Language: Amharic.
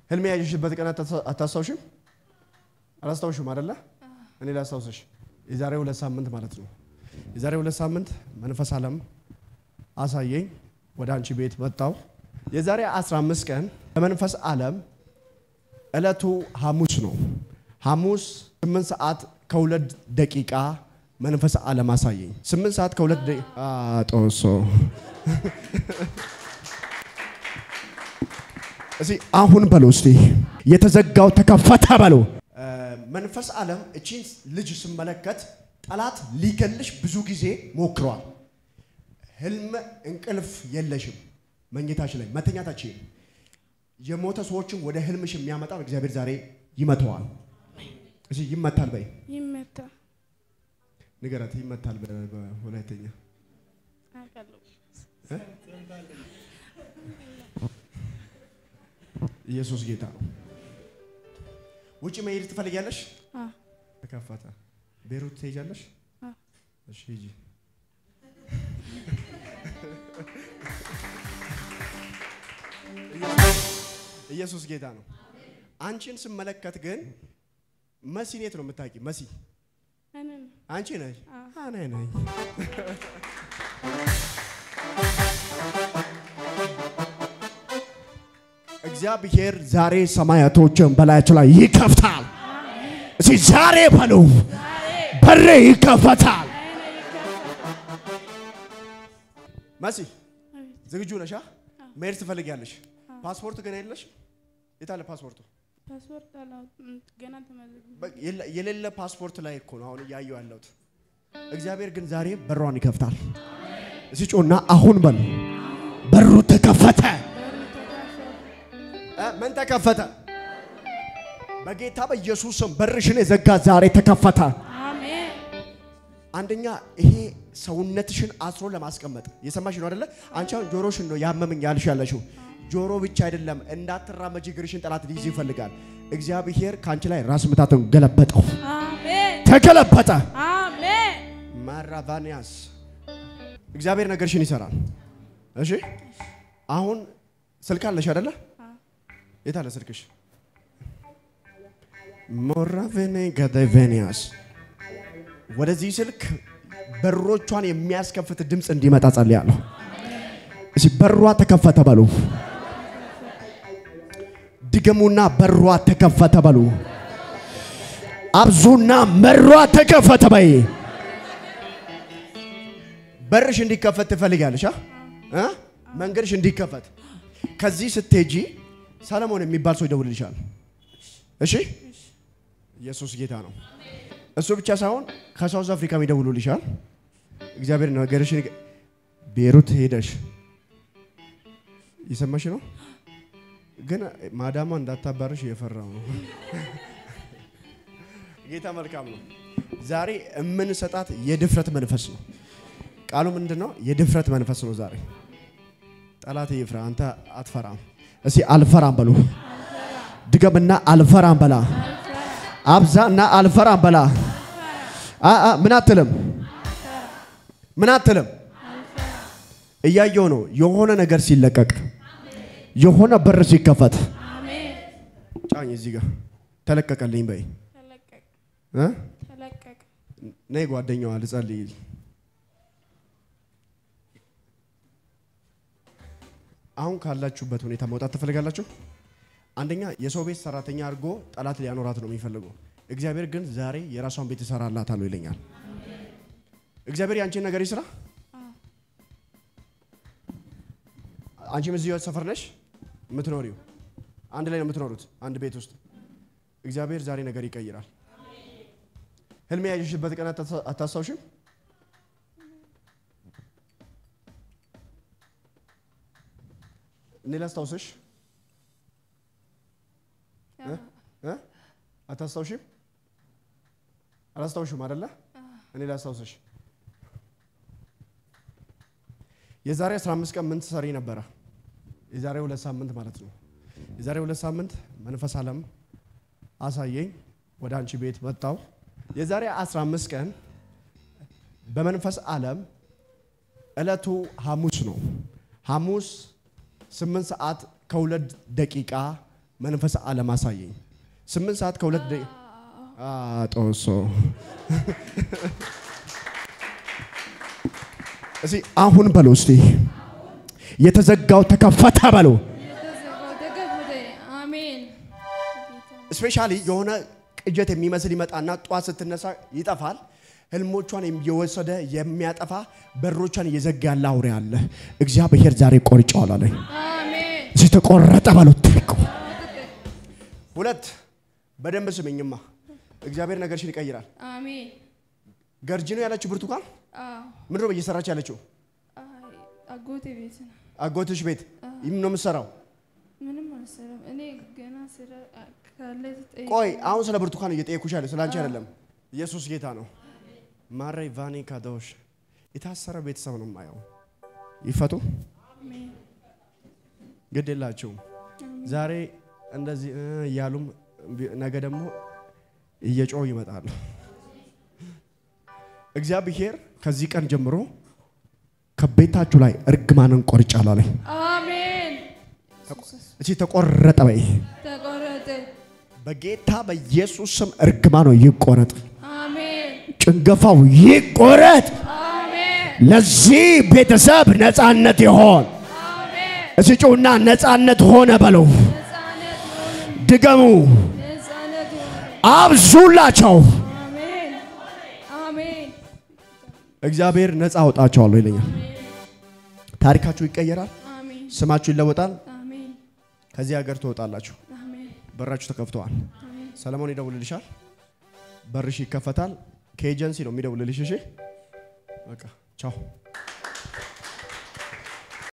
ህልም ያየሽበት ቀን አታስታውሽም? አላስታውሽም አይደለ? እኔ ላስታውስሽ የዛሬ 2 ሳምንት ማለት ነው። የዛሬ 2 ሳምንት መንፈስ ዓለም አሳየኝ ወደ አንቺ ቤት መጣው። የዛሬ 15 ቀን በመንፈስ ዓለም እለቱ ሐሙስ ነው። ሐሙስ 8 ሰዓት ከ2 ደቂቃ መንፈስ ዓለም አሳየኝ። 8 ሰዓት ከ2 ደቂቃ ጦሶ እዚ አሁን በሉ እስቲ የተዘጋው ተከፈተ በሉ። መንፈስ ዓለም እቺን ልጅ ስመለከት ጠላት ሊገልሽ ብዙ ጊዜ ሞክሯል። ህልም እንቅልፍ የለሽም መኝታሽ ላይ መተኛታችን የሞተ ሰዎችን ወደ ህልምሽ የሚያመጣ እግዚአብሔር ዛሬ ይመታዋል። እሺ ይመታል በይ ይመታ ንገራት ይመታል በሁለተኛ አቀለው ኢየሱስ ጌታ ነው። ውጪ መሄድ ትፈልጊያለሽ? ተከፈተ። ቤሩት ትሄጃለሽ? እሺ ሂጂ። ኢየሱስ ጌታ ነው። አንቺን ስመለከት ግን መሲኔት ነው የምታውቂ? መሲ አንቺ ነሽ? አና ነኝ። እግዚአብሔር ዛሬ ሰማያቶችን በላያችሁ ላይ ይከፍታል። እሺ ዛሬ በሉ በሬ ይከፈታል። መሲ ዝግጁ ነሽ? መሄድ ትፈልጊያለሽ? ፓስፖርት ገና የለሽ? የታለ ፓስፖርቱ? ፓስፖርት አላው ገና ተመለሰ። የሌለ ፓስፖርት ላይ እኮ ነው አሁን ያያዩ ያለውት። እግዚአብሔር ግን ዛሬ በሯን ይከፍታል። እሺ ጮና አሁን በል በሩ ተከፈተ። ምን ተከፈተ? በጌታ በኢየሱስ ስም በርሽን የዘጋ ዛሬ ተከፈተ። አሜን። አንደኛ ይሄ ሰውነትሽን አስሮ ለማስቀመጥ የሰማሽ ነው አይደለ? አንቺ አሁን ጆሮሽን ነው ያመመኝ ያልሽ ያለሽው። ጆሮ ብቻ አይደለም እንዳትራመጂ ግርሽን ጠላት ሊይዝ ይፈልጋል። እግዚአብሔር ካንቺ ላይ ራስ ምታትን ገለበጠው። አሜን። ተገለበጠ። አሜን። ማራቫኒያስ እግዚአብሔር ነገርሽን ይሰራል። እሺ አሁን ስልክ አለሽ አይደለ? የታለ ስልክሽ? ሞራቬኔ ጋዳቬኒያስ ወደዚህ ስልክ በሮቿን የሚያስከፍት ድምጽ እንዲመጣ ጸልያለሁ። እሺ በሯ ተከፈተ በሉ። ድገሙና በሯ ተከፈተ በሉ። አብዙና በሯ ተከፈተ በይ። በርሽ እንዲከፈት ትፈልጋለሽ? መንገድሽ እንዲከፈት ከዚህ ስትሄጂ ሰለሞን የሚባል ሰው ይደውልልሻል። እሺ ኢየሱስ ጌታ ነው። እሱ ብቻ ሳይሆን ከሳውዝ አፍሪካ ይደውሉልሻል። እግዚአብሔር ነገርሽን ቤሩት ሄደሽ ይሰማሽ ነው። ግን ማዳማ እንዳታባርሽ የፈራው ነው። ጌታ መልካም ነው። ዛሬ የምንሰጣት የድፍረት መንፈስ ነው። ቃሉ ምንድነው? የድፍረት መንፈስ ነው። ዛሬ ጠላት ይፍራ፣ አንተ አትፈራም። እስቲ አልፈራም በሉ። ድገምና አልፈራም በላ። አብዛና አልፈራም በላ። ምን አትልም? ምን አትልም? እያየው ነው የሆነ ነገር ሲለቀቅ የሆነ በር ሲከፈት። አሜን። ጫኝ እዚህ ጋር ተለቀቀልኝ በይ። ተለቀቀ። ነይ ጓደኛዋ ልጸልይ። አሁን ካላችሁበት ሁኔታ መውጣት ትፈልጋላችሁ? አንደኛ የሰው ቤት ሰራተኛ አድርጎ ጠላት ሊያኖራት ነው የሚፈልገው። እግዚአብሔር ግን ዛሬ የራሷን ቤት ይሰራላታል ይለኛል። እግዚአብሔር ያንቺን ነገር ይስራ። አንቺም እዚህ ሰፈር ነሽ የምትኖሪው? አንድ ላይ ነው የምትኖሩት አንድ ቤት ውስጥ። እግዚአብሔር ዛሬ ነገር ይቀይራል። ህልም ያየሽበት ቀን አታስታውሽም? እኔ ላስታውስሽ? አታስታውሽም? አላስታውሽም አይደለ? እኔ ላስታውስሽ። የዛሬ 15 ቀን ምን ትሰሪ ነበር? የዛሬ 2 ሳምንት ማለት ነው። የዛሬ 2 ሳምንት መንፈስ ዓለም አሳየኝ ወደ አንቺ ቤት መጣው። የዛሬ 15 ቀን በመንፈስ ዓለም እለቱ ሐሙስ ነው። ሐሙስ 8 ሰዓት ከ2 ደቂቃ መንፈስ ዓለም አሳየኝ 8 ሰዓት ከ2 ደቂቃ ጦሶ እዚህ አሁን በለው እስቲ የተዘጋው ተከፈተ በለው አሜን ስፔሻሊ የሆነ ቅጀት የሚመስል ይመጣና ጧት ስትነሳ ይጠፋል ህልሞቿን እየወሰደ የሚያጠፋ በሮቿን እየዘጋላ አውሬ አለ እግዚአብሔር ዛሬ ቆርጫው አለኝ አሜን እዚህ ተቆረጠ በለው ትልቁ ሁለት በደንብ ስመኝማ እግዚአብሔር ነገርሽን ይቀይራል አሜን ገርጂ ነው ያለችው ብርቱካን ምንድነው በየሰራች ያለችው አጎቴ ቤት ነው አጎትሽ ቤት ምን ነው የምትሰራው ምንም አልሰራም እኔ ገና ስራ ካለ ቆይ አሁን ስለ ብርቱካን እየጠየኩሽ አይደል ስላንቺ አይደለም ኢየሱስ ጌታ ነው ማራይ ቫኒ ካዶሽ የታሰረ ቤተሰብ ነው ማየው ይፈቱ አሜን ግዴላችሁ ዛሬ እንደዚህ ያሉም ነገ ደግሞ እየጮው ይመጣሉ እግዚአብሔር ከዚህ ቀን ጀምሮ ከቤታችሁ ላይ እርግማንን ቆርጫለሁ አለኝ አሜን እቺ ተቆረጠ በይ ተቆረጠ በጌታ በኢየሱስ ስም እርግማኑ ይቆረጥ አሜን ጭንገፋው ይቆረጥ አሜን ለዚህ ቤተሰብ ነፃነት ይሆን አሜን እሲጩና ነፃነት ሆነ በለው ነፃነት ሆነ ድገሙ ነፃነት ሆነ አብዙላቸው አሜን አሜን እግዚአብሔር ነፃ አውጣቸዋለሁ ይለኛል ታሪካችሁ ይቀየራል አሜን ስማችሁ ይለወጣል አሜን ከዚህ ሀገር ትወጣላችሁ አሜን በራችሁ ተከፍተዋል አሜን ሰለሞን ይደውልልሻል በርሽ ይከፈታል ከኤጀንሲ ነው የሚደውልልሽ እሺ በቃ ቻው